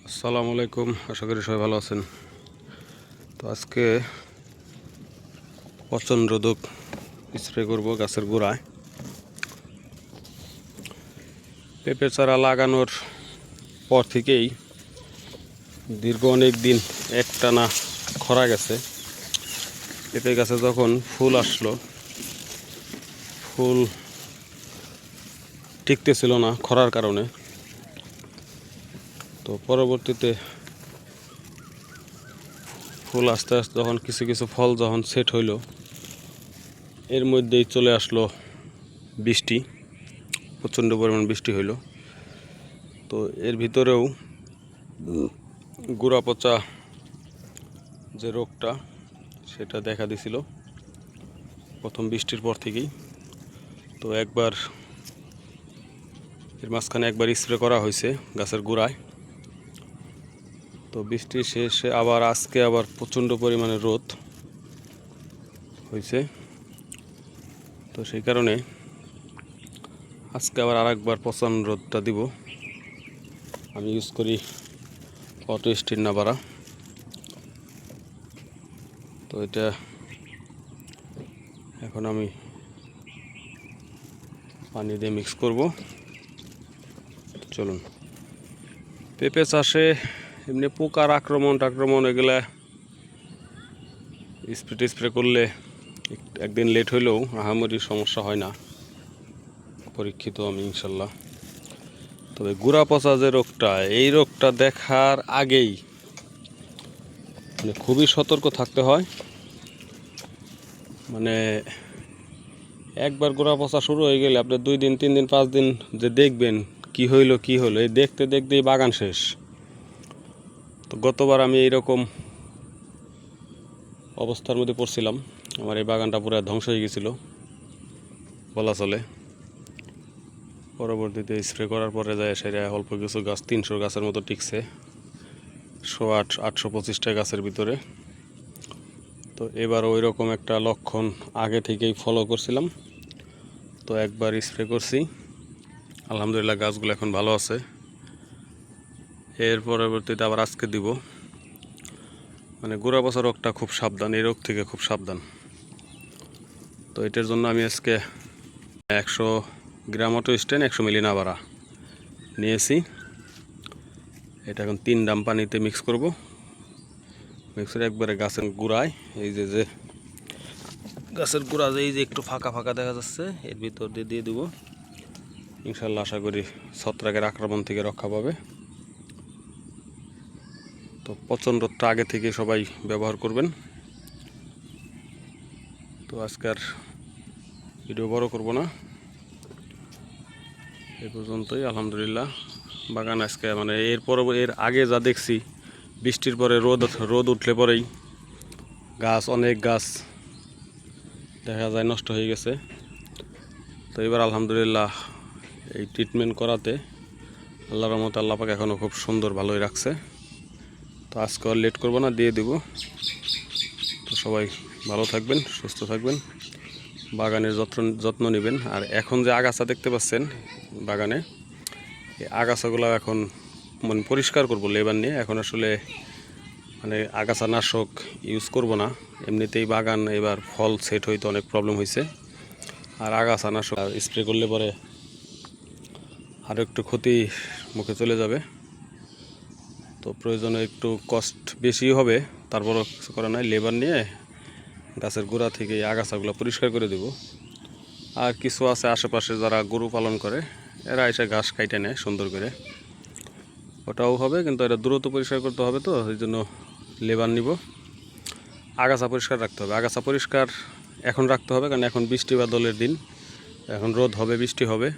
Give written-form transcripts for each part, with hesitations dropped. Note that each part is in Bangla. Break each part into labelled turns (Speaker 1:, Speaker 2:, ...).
Speaker 1: আসসালামু আলাইকুম, আশা করি সবাই ভালো আছেন। তো আজকে পচন রোধক স্প্রে করব গাছের গোড়ায়। পেঁপে চারা লাগানোর পর থেকেই দীর্ঘ অনেক দিন একটানা খরা গেছে। পেঁপে গাছে যখন ফুল আসলো, ফুল টিকতেছিল না খরার কারণে। তো পরবর্তীতে ফুল আস্তে আস্তে যখন কিছু কিছু ফল যখন সেট হইল, এর মধ্যেই চলে আসলো বৃষ্টি, প্রচণ্ড পরিমাণ বৃষ্টি হইল। তো এর ভিতরেও গোড়া পচা যে রোগটা, সেটা দেখা দিছিল প্রথম বৃষ্টির পর থেকেই। তো একবার এর মাঝখানে একবার স্প্রে করা হয়েছে গাছের গোড়ায়। তো বৃষ্টি শেষে আবার আজকে আবার প্রচণ্ড পরিমাণে রোদ হয়েছে। তো সেই কারণে আজকে আবার আরেকবার পচন রোদটা দিব। আমি ইউজ করি অটো স্টিন নাভারা। তো এটা এখন আমি পানি দিয়ে মিক্স করব। চলুন। পেঁপে চাষে এমনি পোকার আক্রমণ এগুলা স্প্রে করলে একদিন লেট হইলেও আহামরি সমস্যা হয় না, পরীক্ষিত আমি ইনশাল্লাহ। তবে গোড়া পচা যে রোগটা, এই রোগটা দেখার আগেই খুবই সতর্ক থাকতে হয়। একবার গোড়া পচা শুরু হয়ে গেলে আপনি 2 দিন 3 দিন 5 দিন যে দেখবেন কি হইলো এই দেখতে দেখতেই বাগান শেষ। তো গতবার আমি এইরকম অবস্থার মধ্যে পড়ছিলাম, আমার এই বাগানটা পুরো ধ্বংস হয়ে গেছিল বলা চলে। পরবর্তীতে স্প্রে করার পরে যায় সেটা অল্প কিছু গাছ 300 গাছের মতো টিকছে 825টা গাছের ভিতরে। তো এবার ওই রকম একটা লক্ষণ আগে থেকেই ফলো করছিলাম। তো একবার স্প্রে করছি, আলহামদুলিল্লাহ গাছগুলো এখন ভালো আছে। এর পরবর্তীতে আবার আজকে দিব। গোড়া পচা রোগটা খুব সাবধান, এই রোগ থেকে খুব সাবধান। তো এটার জন্য আমি আজকে 100 গ্রাম অটো স্টেন 100 মিলি নাভারা নিয়েছি। এটা এখন 3 ড্রাম পানিতে মিক্স করব। মিক্স করে একবারে গাছের গোড়ায়, এই যে গাছের গোড়া এই যে একটু ফাঁকা ফাঁকা দেখা যাচ্ছে, এর ভিতর দিয়ে দেবো। ইনশাল্লাহ আশা করি ছত্রাকের আক্রমণ থেকে রক্ষা পাবে। তো পচন রোধটা আগে থেকে সবাই ব্যবহার করবেন। তো আজকের ভিডিও বড় করব না, এ পর্যন্তই। আলহামদুলিল্লাহ বাগান আজকে এর আগে যা দেখছি, বৃষ্টির পরে রোদ উঠলে পরেই অনেক গাছ দেখা যায় নষ্ট হয়ে গেছে। তো এবার আলহামদুলিল্লাহ এই ট্রিটমেন্ট করাতে আল্লাহর রহমতে আল্লাহ পাক এখনও খুব সুন্দর ভালোই রাখছে। তো আজকে আর লেট করবো না, দিয়ে দিব। তো সবাই ভালো থাকবেন, সুস্থ থাকবেন, বাগানের যত্ন নেবেন। আর এখন যে আগাছা দেখতে পাচ্ছেন বাগানে, এই আগাছাগুলো এখন পরিষ্কার করবো লেবার নিয়ে। এখন আসলে আগাছা নাশক ইউজ করব না, এমনিতেই বাগান এবার ফল সেট হইতে অনেক প্রবলেম হয়েছে। আর আগাছা নাশক স্প্রে করলে পরে আরও একটু ক্ষতি মুখে চলে যাবে। তো প্রয়োজনে একটু কষ্ট বেশি হবে, তারপরও কিছু করা নাই, লেবার নিয়ে গাছের গোড়া থেকে এই আগাছাগুলো পরিষ্কার করে দেব। আর কিছু আছে আশেপাশে যারা গরু পালন করে, এরা এসে ঘাস কাইটে নেয় সুন্দর করে, ওটাও হবে। কিন্তু এটা দ্রুত পরিষ্কার করতে হবে, তো এই জন্য লেবার নিব। আগাছা পরিষ্কার রাখতে হবে, আগাছা পরিষ্কার এখন রাখতে হবে, কারণ এখন বৃষ্টি বাদলের দিন। এখন রোদ হবে, বৃষ্টি হবে।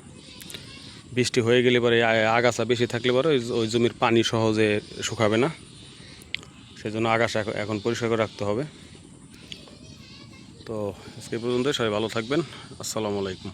Speaker 1: বৃষ্টি হয়ে গেলে পরে আগাছা বেশি থাকলে পরে ওই জমির পানি সহজে শুকাবে না, সেই জন্য আগাছা এখন পরিষ্কার করে রাখতে হবে। তো আজকে পর্যন্ত সবাই ভালো থাকবেন। আসসালামু আলাইকুম।